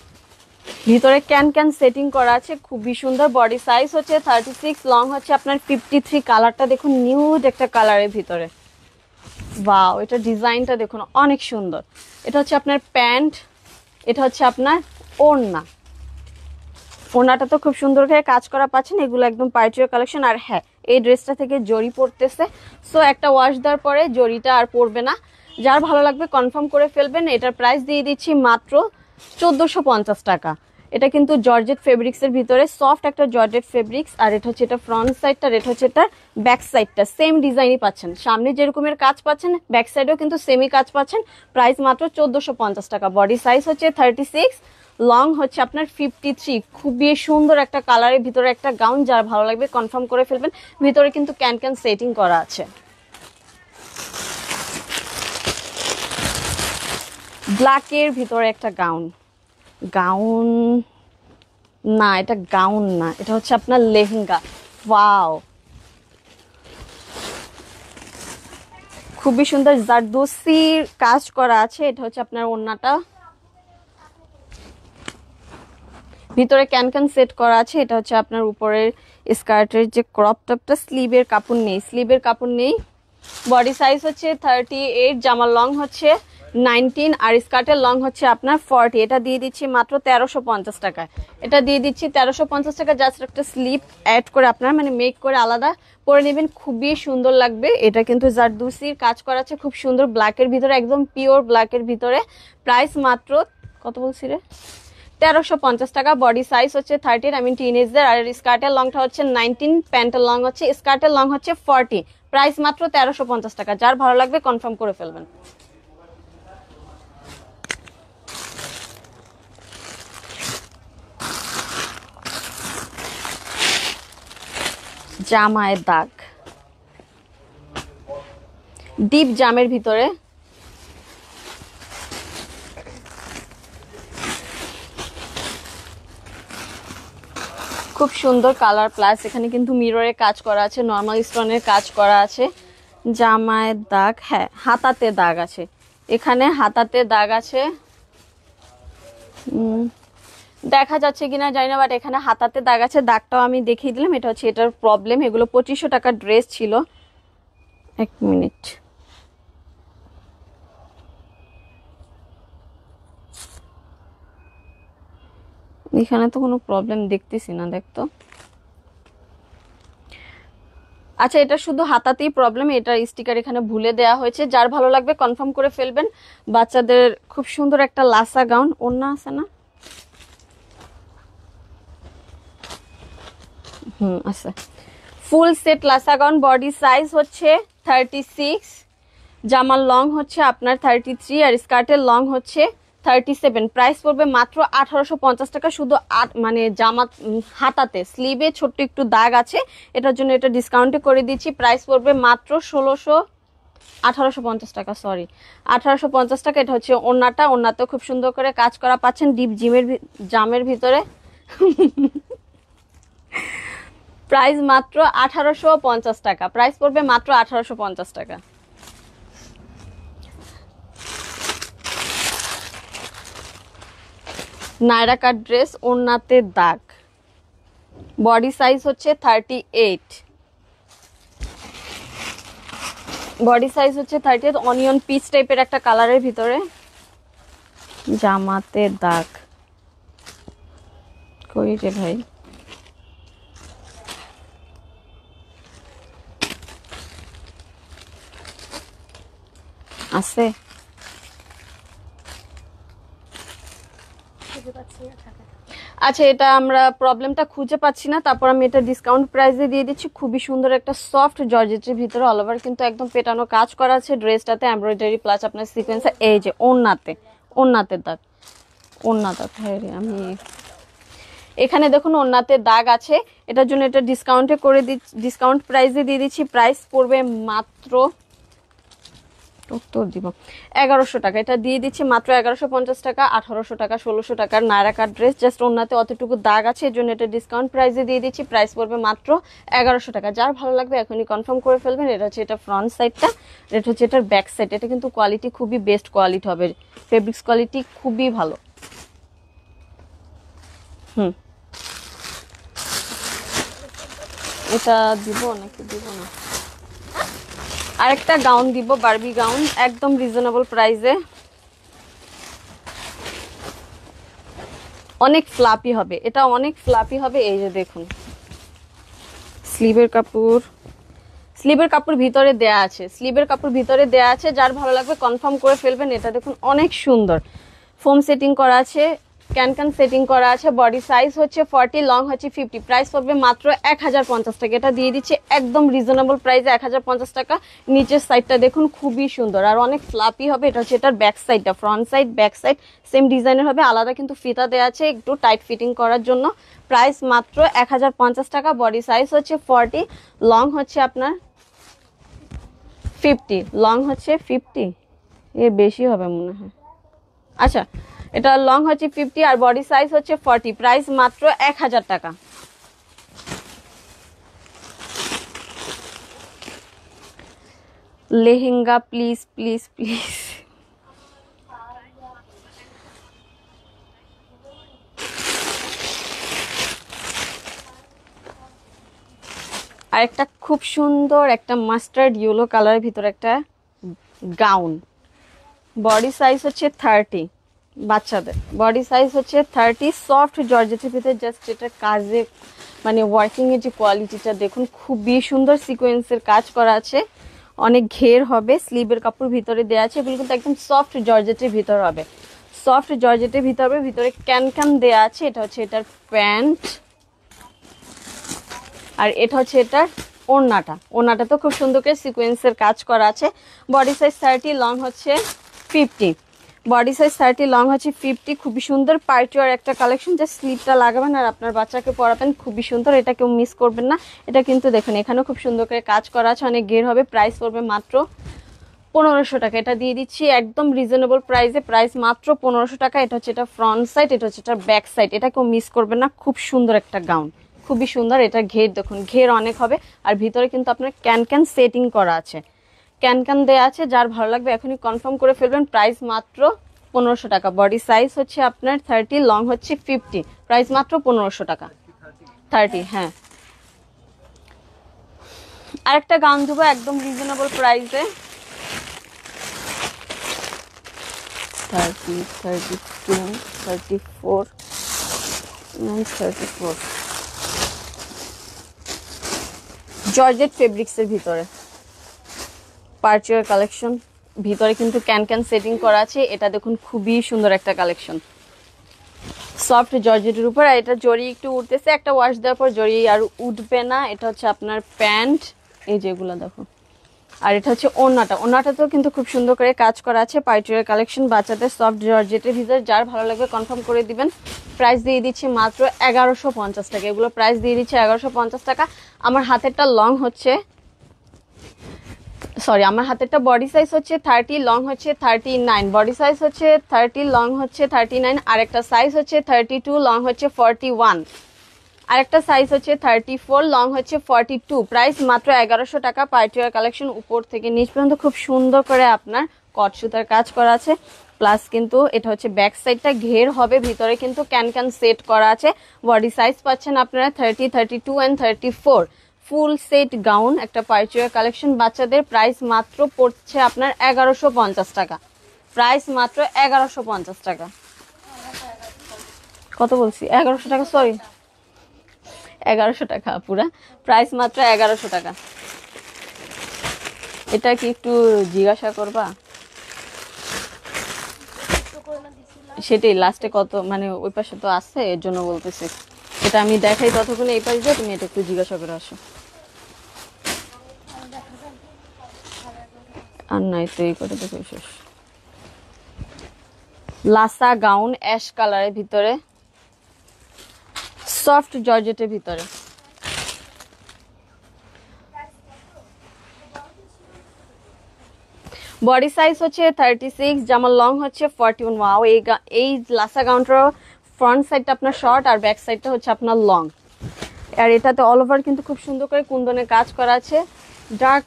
ভিতরে ক্যান ক্যান সেটিং করা আছে, খুবই সুন্দর। বডি সাইজ হচ্ছে 36, লং হচ্ছে আপনার 53। কালারটা দেখুন, নিউড একটা কালারের ভিতরে। ওয়াও, এটা ডিজাইনটা দেখুন অনেক সুন্দর। এটা হচ্ছে আপনার প্যান্ট, এটা হচ্ছে আপনার ওড়না। ওড়নাটা তো খুব সুন্দর করে কাজ করা পাচ্ছেন। এগুলো একদম পার্টিওয়ার কালেকশন। আর হ্যাঁ, এই ড্রেসটা থেকে জরি পড়তেছে, সো একটা ওয়াশ দেওয়ার পরে জরিটা আর পড়বে না। যার ভালো লাগবে কনফার্ম করে ফেলবেন। এটার প্রাইস দিয়ে দিচ্ছি মাত্র 1450 টাকা। এটা কিন্তু জর্জেট ফেব্রিক্সের ভিতরে, সফট একটা জর্জেট ফেব্রিক্স। আর এটা হচ্ছে এটা ফ্রন্ট সাইডটা, এটা হচ্ছে এটার ব্যাক সাইডটা। সেম ডিজাইনই পাচ্ছেন, সামনে যেরকমের কাজ পাচ্ছেন ব্যাক সাইডেও কিন্তু সেমই কাজ পাচ্ছেন। প্রাইস মাত্র 1450 টাকা। বডি সাইজ হচ্ছে 36, লং হচ্ছে আপনার 53। খুবই সুন্দর একটা কালারের ভিতরে একটা গাউন। যার ভালো লাগবে কনফার্ম করে ফেলবেন। ভিতরে কিন্তু ক্যান ক্যান সেটিং করা আছে। ব্ল্যাকের ভিতরে একটা গাউন, গাউন না, এটা গাউন না, এটা হচ্ছে আপনার লেহেঙ্গা। ওয়াও, খুবই সুন্দর জারদোসির কাজ করা আছে। এটা হচ্ছে আপনার ওড়নাটা, ভিতরে ক্যান ক্যান সেট করা আছে। এটা হচ্ছে আপনার উপরের স্কার্টের যে ক্রপ টপটা, স্লিভের কাপড় নেই, স্লিভের কাপড় নেই। বডি সাইজ হচ্ছে 38, জামার লং হচ্ছে 19, আর স্কার্টের লং হচ্ছে আপনার 40। এটা দিয়ে দিচ্ছি মাত্র 1350 টাকায়। এটা দিয়ে দিচ্ছি 1350 টাকা। জাস্ট একটা স্লিভ অ্যাড করে আপনার মানে মেক করে আলাদা পরে নেবেন, খুবই সুন্দর লাগবে। এটা কিন্তু জারদোসির কাজ করা আছে, খুব সুন্দর ব্ল্যাকের ভিতরে, একদম পিওর ব্ল্যাকের ভিতরে। প্রাইস মাত্র কত বলছি রে, 1350 টাকা। বডি সাইজ হচ্ছে 30, আমি টিনেজার। আর স্কার্টের লংটা হচ্ছে 19, প্যান্টের লং হচ্ছে, স্কার্টের লং হচ্ছে 40। প্রাইস মাত্র 1350 টাকা। যার ভালো লাগবে কনফার্ম করে ফেলবেন। জামায় দাগ, ডিপ জামের ভিতরে, খুব সুন্দর কালার। প্লাস এখানে কিন্তু মিররের কাজ করা আছে, নর্মাল স্টোনের কাজ করা আছে। জামায় দাগ, হ্যাঁ হাতাতে দাগ আছে, এখানে হাতাতে দাগ আছে। দেখা যাচ্ছে কিনা জানি না, বাট এখানে হাতাতে দাগ আছে। দাগটাও আমি দেখিয়ে দিলাম। এটা হচ্ছে এটার প্রবলেম। এগুলো 2500 টাকার ড্রেস ছিল। এক মিনিট, এখানে তো কোনো প্রবলেম দেখতেছি না, দেখতো। আচ্ছা, এটা শুধু হাতাতেই প্রবলেম, এটার স্টিকার এখানে ভুলে দেওয়া হয়েছে। যার ভালো লাগবে কনফার্ম করে ফেলবেন। বাচ্চাদের খুব সুন্দর একটা লাসা গাউন, ওড়না আছে না, আছে, ফুল সেট লাসা গাউন। বডি সাইজ হচ্ছে 36, জামার লং হচ্ছে আপনার 33, আর স্কার্টের লং হচ্ছে 37। প্রাইস পড়বে মাত্র 1850 টাকা। শুধু মানে জামা হাতাতে স্লিভে ছোট্ট একটু দাগ আছে, এটার জন্য এটা ডিসকাউন্টে করে দিচ্ছি। প্রাইস পড়বে মাত্র 1850 টাকা, সরি 1850 টাকা। এটা হচ্ছে ওড়নাটা, ওড়নাতেও খুব সুন্দর করে কাজ করা পাচ্ছেন ডিপ জামের ভিতরে। প্রাইস মাত্র 1850 টাকা। প্রাইস পড়বে মাত্র 1850 টাকা। নায়রা কাট ড্রেস, ওড়নাতে দাগ। বডি সাইজ হচ্ছে 38, বডি সাইজ হচ্ছে 38। অনিয়ন পিচ টাইপের একটা কালারের ভিতরে। জামাতে দাগ কই রে ভাই, আছে? আচ্ছা, এটা আমরা প্রবলেমটা খুঁজে পাচ্ছি না। তারপর আমি এটা ডিসকাউন্ট প্রাইসে দিয়ে দিচ্ছি। খুবই সুন্দর একটা সফট জর্জেটের ভিতরে, অল ওভার কিন্তু একদম পেটানো কাজ করা আছে ড্রেসটাতে, এমব্রয়ডারি প্লাস আপনার সিকোয়েন্স। এই যে ওড়নাতে, ওড়নাতে দাগ, ওড়না দাগ, হ্যাঁ রে, আমি এখানে দেখুন ওড়নাতে দাগ আছে। এটার জন্য এটা ডিসকাউন্টে করে দিচ্ছি, ডিসকাউন্ট প্রাইসে দিয়ে দিচ্ছি। প্রাইস পড়বে মাত্র কত দিব 1100 টাকা, এটা দিয়ে দিচ্ছি মাত্র 1150 টাকা। 1800 টাকা 1600 টাকার নায়রা কাট ড্রেস, জাস্ট ওনাতে অতটুকু দাগ আছে, এর জন্য এটা ডিসকাউন্ট প্রাইসে দিয়ে দিচ্ছি। প্রাইস পড়বে মাত্র 1100 টাকা। যার ভালো লাগবে এখনই কনফার্ম করে ফেলবেন। এটা হচ্ছে এটা ফ্রন্ট সাইডটা, এটা হচ্ছে এটার ব্যাক সাইড। এটা কিন্তু কোয়ালিটি খুবই বেস্ট কোয়ালিটি হবে, ফেব্রিক্স কোয়ালিটি খুবই ভালো। এটা দিব নাকি দিব না? আরেকটা গাউন দিব, বারবি গাউন, একদম রিজনেবল প্রাইসে, অনেক ফ্লাপি হবে, এটা অনেক ফ্লাপি হবে। এই যে দেখুন স্লিভের কাপড়, স্লিভের কাপড় ভিতরে দেয়া আছে, স্লিভের কাপড় ভিতরে দেয়া আছে। যার ভালো লাগবে কনফার্ম করে ফেলবেন। এটা দেখুন অনেক সুন্দর, ফোম সেটিং করা আছে, ক্যান সেটিং করা আছে। বডি সাইজ হচ্ছে 40, লং হচ্ছে 50। প্রাইস পড়বে মাত্র 1050 টাকা। এটা দিয়ে দিচ্ছি একদম রিজনেবল প্রাইসে 1050 টাকা। নিচের সাইডটা দেখুন খুবই সুন্দর আর অনেক ফ্লাপি হবে। এটা হচ্ছে এটার ব্যাক সাইডটা, front side back side same ডিজাইনের হবে, আলাদা কিন্তু ফিতা দেওয়া আছে একটু টাইট ফিটিং করার জন্য। প্রাইস মাত্র 1050 টাকা। বডি সাইজ হচ্ছে 40, লং হচ্ছে আপনার 50, লং হচ্ছে 50, এ বেশি হবে মনে হয়। আচ্ছা, এটা লং হচ্ছে 50 আর বডি সাইজ হচ্ছে 40। প্রাইস মাত্র 1000 টাকা। Lehenga please please please. আর একটা খুব সুন্দর একটা মাস্টার্ড ইয়েলো কালারের ভিতরে একটা গাউন, বডি সাইজ হচ্ছে 30, বাচ্চাদের বডি সাইজ হচ্ছে 30, সফট জর্জেটের ভিতরে। জাস্ট এটা কাজে মানে ওয়ার্কিং এর যে কোয়ালিটিটা দেখুন খুবই সুন্দর, সিকোয়েন্সের কাজ করা আছে, অনেক ঘের হবে, স্লিভের কাপড় ভিতরে দেওয়া আছে। এগুলো কিন্তু একদম সফট জর্জেটের ভিতর হবে, সফট জর্জেটের ভিতর হবে, ভিতরে ক্যান দেওয়া আছে। এটা হচ্ছে এটার প্যান্ট আর এটা হচ্ছে এটার ওড়নাটা তো খুব সুন্দর করে সিকোয়েন্সের কাজ করা আছে। বডি সাইজ 30, লং হচ্ছে 50, বডি সাইজ 30, লং হচ্ছে 50। খুবই সুন্দর পার্টিওয়ার একটা কালেকশন, যে স্লিভটা লাগাবেন আর আপনার বাচ্চাকে পরাবেন, খুবই সুন্দর, এটা কেউ মিস করবেন না। এটা কিন্তু দেখুন এখানেও খুব সুন্দর করে কাজ করা আছে, অনেক ঘের হবে। প্রাইস পড়বে মাত্র 1500 টাকা। এটা দিয়ে দিচ্ছি একদম রিজনেবল প্রাইসে, প্রাইস মাত্র 1500 টাকা। এটা হচ্ছে এটা ফ্রন্ট সাইড, এটা হচ্ছে এটা ব্যাক সাইড, এটা কেউ মিস করবেন না। খুব সুন্দর একটা গাউন, খুবই সুন্দর। এটা ঘের দেখুন, ঘের অনেক হবে আর ভিতরে কিন্তু আপনার ক্যান সেটিং করা আছে, ক্যান দেওয়া আছে। যার ভালো লাগবে এখনই কনফার্ম করে ফেলবেন। প্রাইস মাত্র 1500 টাকা। বডি সাইজ হচ্ছে আপনার 30, লং হচ্ছে 50। প্রাইস মাত্র 1500 টাকা, 30। হ্যাঁ, আরেকটা গাউন দেবো একদম রিজনেবল প্রাইসে, 30, 32, 34, 34, জর্জেট ফেব্রিক্সের ভিতরে পার্চিওর কালেকশন, ভিতরে কিন্তু ক্যান সেটিং করা আছে। এটা দেখুন খুবই সুন্দর একটা কালেকশন, সফট জর্জেটের উপর। আর এটা জড়ি একটু উঠতেছে, একটা ওয়াশ দেওয়ার পর জড়ি আর উঠবে না। এটা হচ্ছে আপনার প্যান্ট, এই যেগুলো দেখো। আর এটা হচ্ছে ওড়নাটাতেও কিন্তু খুব সুন্দর করে কাজ করা আছে, পার্টিওয়ার কালেকশন, বাচ্চাদের সফট জর্জেটের ভিতরে। যার ভালো লাগবে কনফার্ম করে দিবেন। প্রাইস দিয়ে দিচ্ছি মাত্র 1150 টাকা। এগুলো প্রাইস দিয়ে দিচ্ছি 1150 টাকা। আমার হাতেরটা লং হচ্ছে, সরি, আমার হাতেরটা বডি সাইজ হচ্ছে 30, লং হচ্ছে 39, বডি সাইজ হচ্ছে 30, লং হচ্ছে 39। আরেকটা সাইজ হচ্ছে 32, লং হচ্ছে 41, আরেকটা সাইজ হচ্ছে 34, লং হচ্ছে 42। প্রাইস মাত্র 1100 টাকা। পার্টিওয়ার কালেকশন, উপর থেকে নিচ পর্যন্ত খুব সুন্দর করে আপনার কট সুতার কাজ করা আছে। প্লাস কিন্তু এটা হচ্ছে ব্যাক সাইডটা ঘের হবে, ভিতরে কিন্তু ক্যান সেট করা আছে। বডি সাইজ পাচ্ছেন আপনারা 30, 32 অ্যান্ড 34। ফুল সেট গাউন, একটা পার্টিওয়ার কালেকশন বাচ্চাদের। প্রাইস মাত্র পড়ছে আপনার 1150 টাকা। প্রাইস মাত্র 1150 টাকা। কত বলছি? 1100 টাকা, সরি 1100 টাকা পুরা। প্রাইস মাত্র 1100 টাকা। এটা কি একটু জিজ্ঞাসা করবা? সেটাই লাস্টে কত, মানে ওই পাশে তো আছে, এর জন্য বলতেছি। এটা আমি দেখাই ততক্ষণে এই পাশে যাও, তুমি এটা একটু জিজ্ঞাসা করে আসো। আর নাই তো, এই করে দেখে শেষ। লাসা গাউন অ্যাশ কালারের ভিতরে, সফট জর্জেটের ভিতরে। বডি সাইজ হচ্ছে 36, জামার লং হচ্ছে 41। ওয়াও, এই লাসা গাউনটার ফ্রন্ট সাইডটা আপনার শর্ট আর ব্যাক সাইডটা হচ্ছে আপনার লং। আর এটাতে অল ওভার কিন্তু খুব সুন্দর করে কুন্দনের কাজ করা আছে, ডার্ক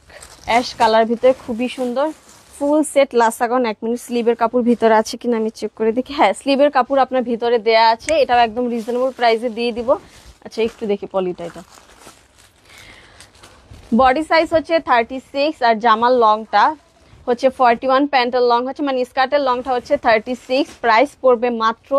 অ্যাশ কালার ভিতরে, খুবই সুন্দর ফুল সেট লাসা গাউন। 1 মিনিট, স্লিভের কাপড় ভিতরে আছে কিনা আমি চেক করে দেখি। হ্যাঁ, স্লিভের কাপড় আপনার ভিতরে দেয়া আছে, এটাও একদম রিজনেবল প্রাইসে দিয়ে দিব। আচ্ছা, একটু দেখি পলিটা। এটা বডি সাইজ হচ্ছে 36 আর জামার লংটা হচ্ছে 41, প্যান্টের লং হচ্ছে মানে স্কার্টের লংটা হচ্ছে 36। প্রাইস পড়বে মাত্র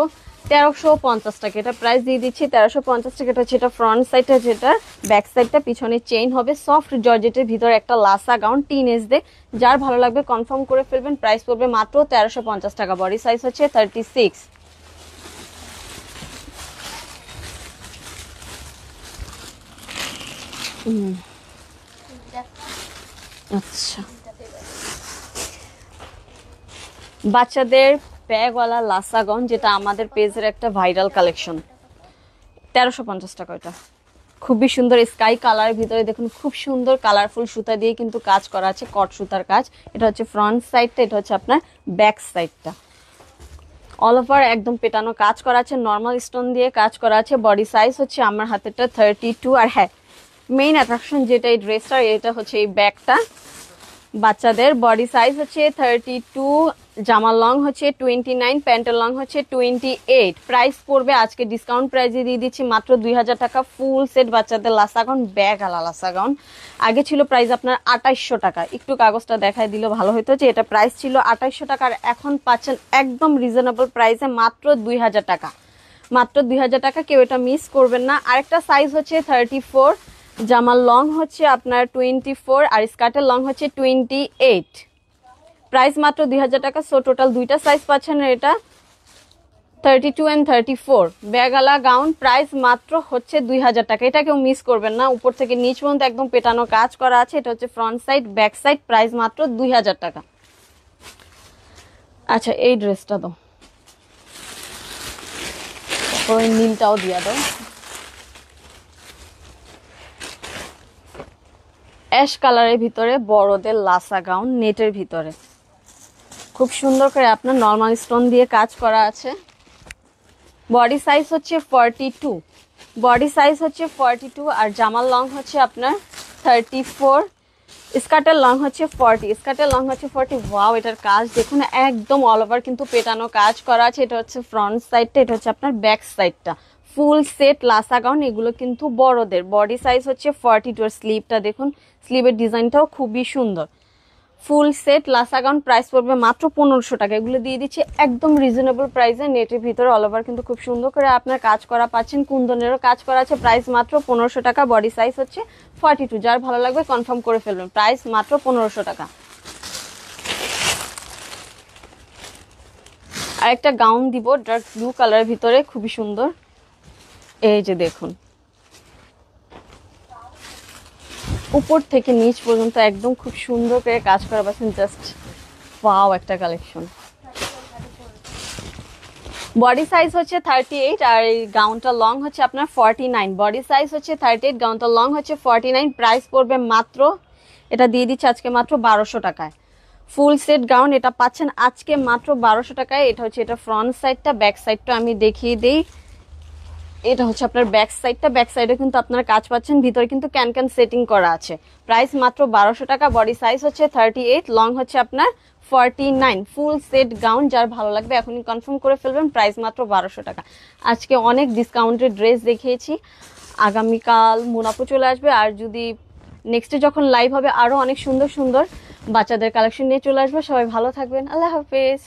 1350 টাকা। এটা প্রাইস দিয়ে দিচ্ছি 1350 টাকা। এটা হচ্ছে এটা ফ্রন্ট সাইডটা, যেটা ব্যাক সাইডটা, পিছনে চেইন হবে, সফট জর্জেটের ভিতরে একটা লাসা গাউন, টিনেজ দে। যার ভালো লাগবে কনফার্ম করে ফেলবেন। প্রাইস পড়বে মাত্র 1350 টাকা। বডি সাইজ হচ্ছে 36। আচ্ছা, বাচ্চাদের ব্যাগওয়ালা লাসা গাউন, যেটা আমাদের পেজের একটা ভাইরাল কালেকশন, 1350 টাকা। এটা খুবই সুন্দর স্কাই কালার ভিতরে, দেখুন খুব সুন্দর কালারফুল সুতা দিয়ে কিন্তু কাজ করা আছে, কট সুতার কাজ। এটা হচ্ছে ফ্রন্ট সাইডটা, এটা হচ্ছে আপনার ব্যাক সাইডটা। অল ওভার একদম পেটানো কাজ করা আছে, নর্মাল স্টোন দিয়ে কাজ করা আছে। বডি সাইজ হচ্ছে আমার হাতেরটা 32। আর হ্যাঁ, মেইন অ্যাট্রাকশন যেটা এই ড্রেসটার, এটা হচ্ছে এই ব্যাগটা। বাচ্চাদের বডি সাইজ হচ্ছে 32, জামার লং হচ্ছে 29, প্যান্টের লং হচ্ছে 28। প্রাইস পড়বে আজকে ডিসকাউন্ট প্রাইসে দিয়ে দিচ্ছি মাত্র 2000 টাকা। ফুল সেট বাচ্চাদের লাসা গাউন, ব্যাগ আলা লাসা গাউন। আগে ছিল প্রাইস আপনার 2800 টাকা। একটু কাগজটা দেখায় দিলে ভালো হতো, যে এটা প্রাইস ছিল 2800 টাকা, আর এখন পাচ্ছেন একদম রিজনেবল প্রাইসে মাত্র 2000 টাকা। মাত্র 2000 টাকা, কেউ এটা মিস করবেন না। আরেকটা সাইজ হচ্ছে 34, জামার লং হচ্ছে আপনার 24 আর স্কার্টের লং হচ্ছে 28। প্রাইস মাত্র 2000 টাকা। সো টোটাল দুইটা সাইজ পাচ্ছেন, এটা 32 and 34 ব্যাগালা গাউন। প্রাইস মাত্র হচ্ছে 2000 টাকা। এটা কেউ মিস করবেন না। উপর থেকে নিচ পর্যন্ত একদম পেটানো কাজ করা আছে। এটা হচ্ছে front side, back side. Price মাত্র 2000 টাকা। আচ্ছা, এই ড্রেসটা দাও, ওই নীলটাও দিয়া দাও। অ্যাশ কালারের ভিতরে বড়দের লাসা গাউন, নেটের ভিতরে খুব সুন্দর করে আপনার নর্মাল স্টোন দিয়ে কাজ করা আছে। বডি সাইজ হচ্ছে 42, বডি সাইজ হচ্ছে 42 আর জামার লং হচ্ছে আপনার 34, স্কার্টের লং হচ্ছে 40, স্কার্টের লং হচ্ছে 40। ওয়াও, এটার কাজ দেখুন, একদম অল ওভার কিন্তু পেটানো কাজ করা আছে। এটা হচ্ছে ফ্রন্ট সাইডটা, এটা হচ্ছে আপনার ব্যাক সাইডটা। ফুল সেট লাসা গাউন, এগুলো কিন্তু বড়দের। বডি সাইজ হচ্ছে 42 আর স্লিভটা দেখুন, স্লিভের ডিজাইনটাও খুবই সুন্দর। ফুল সেট লাসা গাউন, প্রাইস পড়বে মাত্র 1500 টাকা। এগুলো দিয়ে দিচ্ছি একদম রিজনেবল প্রাইসে। নেটের ভিতরে অল ওভার কিন্তু খুব সুন্দর করে আপনার কাজ করা পাচ্ছেন, কুন্দনেরও কাজ করা আছে। প্রাইস মাত্র 1500 টাকা। বডি সাইজ হচ্ছে 42। যার ভালো লাগবে কনফার্ম করে ফেলবেন। প্রাইস মাত্র 1500 টাকা। আর একটা গাউন দিব ডার্ক ব্লু কালারের ভিতরে, খুবই সুন্দর। এই যে দেখুন, উপর থেকে নিচ পর্যন্ত একদম খুব সুন্দর করে কাজ করা পাচ্ছেন। জাস্ট ওয়াও, একটা কালেকশন। বডি সাইজ হচ্ছে 38 আর এই গাউনটা লং হচ্ছে আপনার 49। বডি সাইজ হচ্ছে 38, গাউনটা লং হচ্ছে 49। প্রাইস পড়বে মাত্র, এটা দিয়ে দিচ্ছে আজকে মাত্র 1200 টাকায়। ফুল সেট গাউন, এটা পাচ্ছেন আজকে মাত্র 1200 টাকায়। এটা হচ্ছে এটা ফ্রন্ট সাইডটা, ব্যাক সাইডটা আমি দেখিয়ে দিই। এটা হচ্ছে আপনার ব্যাক সাইডটা, ব্যাক সাইডে কিন্তু আপনার কাজ পাচ্ছেন, ভিতরে কিন্তু ক্যান ক্যান সেটিং করা আছে। প্রাইস মাত্র 1200 টাকা। বডি সাইজ হচ্ছে 38, লং হচ্ছে আপনার 49। ফুল সেট গাউন, যার ভালো লাগবে এখনই কনফার্ম করে ফেলবেন। প্রাইস মাত্র 1200 টাকা। আজকে অনেক ডিসকাউন্টেড ড্রেস দেখিয়েছি, আগামীকাল মুনাপু চলে আসবে। আর যদি নেক্সটে যখন লাইভ হবে, আরও অনেক সুন্দর সুন্দর বাচ্চাদের কালেকশন নিয়ে চলে আসবে। সবাই ভালো থাকবেন, আল্লাহ হাফেজ।